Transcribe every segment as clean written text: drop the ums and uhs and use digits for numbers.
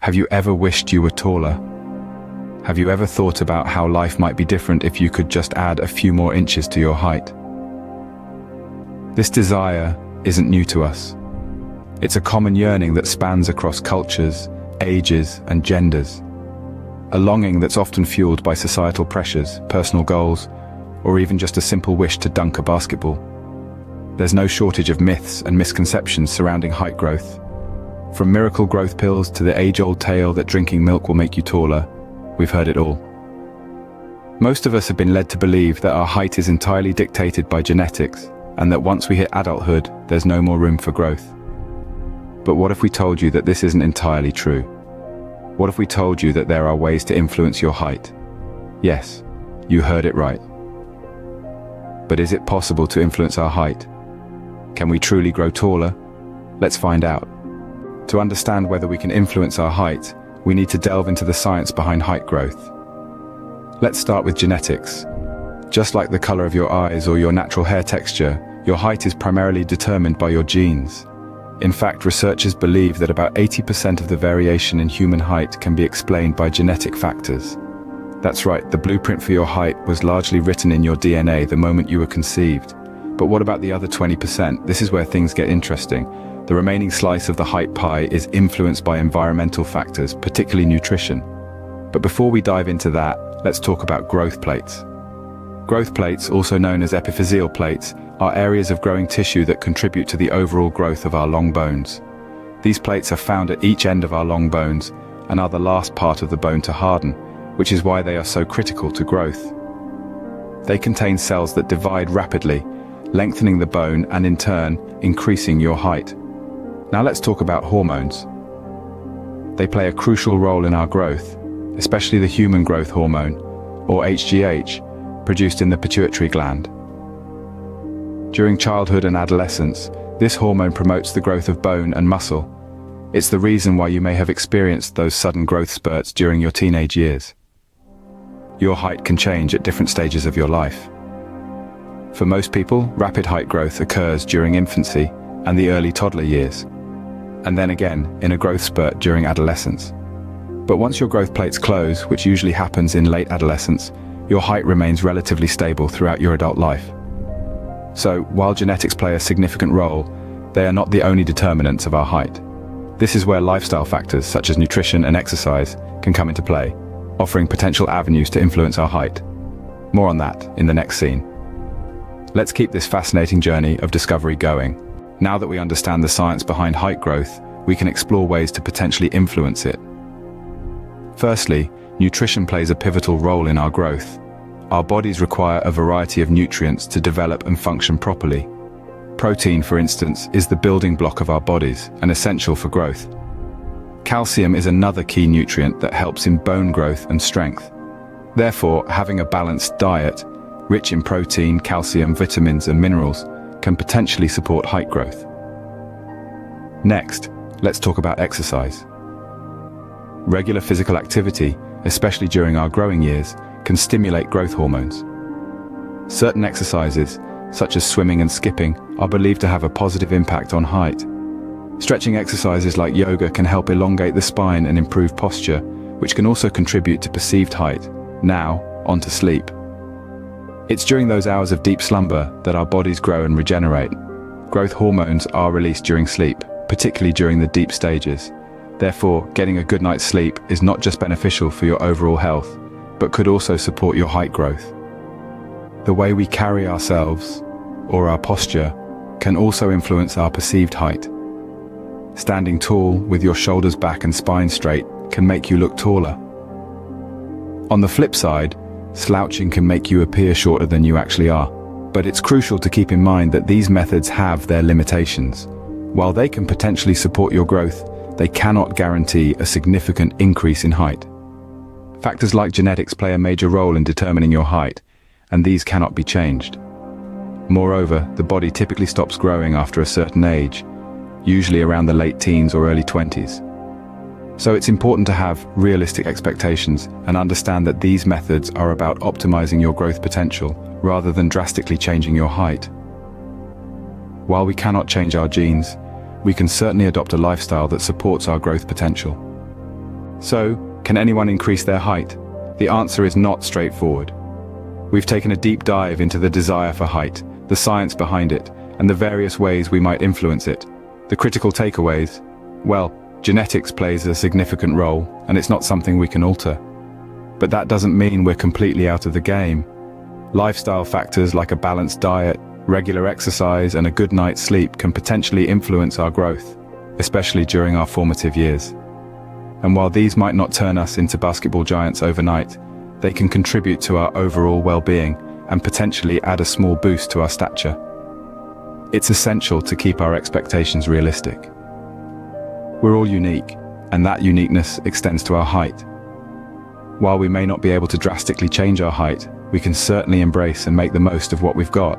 Have you ever wished you were taller? Have you ever thought about how life might be different if you could just add a few more inches to your height? This desire isn't new to us. It's a common yearning that spans across cultures, ages, and genders. A longing that's often fueled by societal pressures, personal goals, or even just a simple wish to dunk a basketball. There's no shortage of myths and misconceptions surrounding height growth. From miracle growth pills to the age-old tale that drinking milk will make you taller, we've heard it all. Most of us have been led to believe that our height is entirely dictated by genetics, and that once we hit adulthood, there's no more room for growth. But what if we told you that this isn't entirely true? What if we told you that there are ways to influence your height? Yes, you heard it right. But is it possible to influence our height? Can we truly grow taller? Let's find out. To understand whether we can influence our height, we need to delve into the science behind height growth. Let's start with genetics. Just like the color of your eyes or your natural hair texture, your height is primarily determined by your genes. In fact, researchers believe that about 80% of the variation in human height can be explained by genetic factors. That's right, the blueprint for your height was largely written in your DNA the moment you were conceived. But what about the other 20%? This is where things get interesting. The remaining slice of the height pie is influenced by environmental factors, particularly nutrition. But before we dive into that, let's talk about growth plates. Growth plates, also known as epiphyseal plates, are areas of growing tissue that contribute to the overall growth of our long bones. These plates are found at each end of our long bones and are the last part of the bone to harden, which is why they are so critical to growth. They contain cells that divide rapidly, lengthening the bone and in turn, increasing your height. Now let's talk about hormones. They play a crucial role in our growth, especially the human growth hormone, or HGH, produced in the pituitary gland. During childhood and adolescence, this hormone promotes the growth of bone and muscle. It's the reason why you may have experienced those sudden growth spurts during your teenage years. Your height can change at different stages of your life. For most people, rapid height growth occurs during infancy and the early toddler years, and then again in a growth spurt during adolescence. But once your growth plates close, which usually happens in late adolescence, your height remains relatively stable throughout your adult life. So, while genetics play a significant role, they are not the only determinants of our height. This is where lifestyle factors such as nutrition and exercise can come into play, offering potential avenues to influence our height. More on that in the next scene. Let's keep this fascinating journey of discovery going. Now that we understand the science behind height growth, we can explore ways to potentially influence it. Firstly, nutrition plays a pivotal role in our growth. Our bodies require a variety of nutrients to develop and function properly. Protein, for instance, is the building block of our bodies and essential for growth. Calcium is another key nutrient that helps in bone growth and strength. Therefore, having a balanced diet, rich in protein, calcium, vitamins, and minerals, can potentially support height growth. Next, let's talk about exercise. Regular physical activity, especially during our growing years, can stimulate growth hormones. Certain exercises, such as swimming and skipping, are believed to have a positive impact on height. Stretching exercises like yoga can help elongate the spine and improve posture, which can also contribute to perceived height. Now, on to sleep. It's during those hours of deep slumber that our bodies grow and regenerate. Growth hormones are released during sleep, particularly during the deep stages. Therefore, getting a good night's sleep is not just beneficial for your overall health, but could also support your height growth. The way we carry ourselves, or our posture, can also influence our perceived height. Standing tall with your shoulders back and spine straight can make you look taller. On the flip side, slouching can make you appear shorter than you actually are. But it's crucial to keep in mind that these methods have their limitations. While they can potentially support your growth, they cannot guarantee a significant increase in height. Factors like genetics play a major role in determining your height, and these cannot be changed. Moreover, the body typically stops growing after a certain age, usually around the late teens or early 20s. So it's important to have realistic expectations and understand that these methods are about optimizing your growth potential rather than drastically changing your height. While we cannot change our genes, we can certainly adopt a lifestyle that supports our growth potential. So, can anyone increase their height? The answer is not straightforward. We've taken a deep dive into the desire for height, the science behind it, and the various ways we might influence it. The critical takeaways? Well, genetics plays a significant role, and it's not something we can alter. But that doesn't mean we're completely out of the game. Lifestyle factors like a balanced diet, regular exercise, and a good night's sleep can potentially influence our growth, especially during our formative years. And while these might not turn us into basketball giants overnight, they can contribute to our overall well-being and potentially add a small boost to our stature. It's essential to keep our expectations realistic. We're all unique, and that uniqueness extends to our height. While we may not be able to drastically change our height, we can certainly embrace and make the most of what we've got.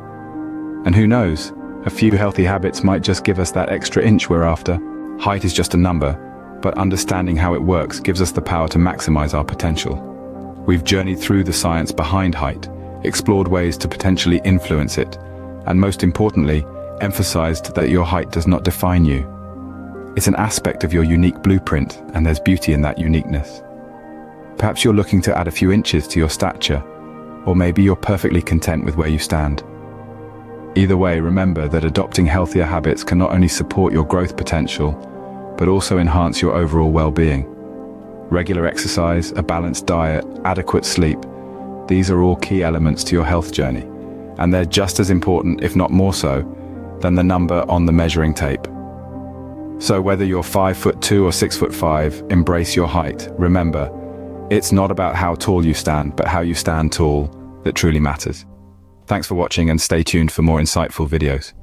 And who knows, a few healthy habits might just give us that extra inch we're after. Height is just a number, but understanding how it works gives us the power to maximize our potential. We've journeyed through the science behind height, explored ways to potentially influence it, and most importantly, emphasized that your height does not define you. It's an aspect of your unique blueprint, and there's beauty in that uniqueness. Perhaps you're looking to add a few inches to your stature, or maybe you're perfectly content with where you stand. Either way, remember that adopting healthier habits can not only support your growth potential, but also enhance your overall well-being. Regular exercise, a balanced diet, adequate sleep, these are all key elements to your health journey, and they're just as important, if not more so, than the number on the measuring tape. So whether you're 5'2" or 6'5", embrace your height. Remember, it's not about how tall you stand, but how you stand tall that truly matters. Thanks for watching, and stay tuned for more insightful videos.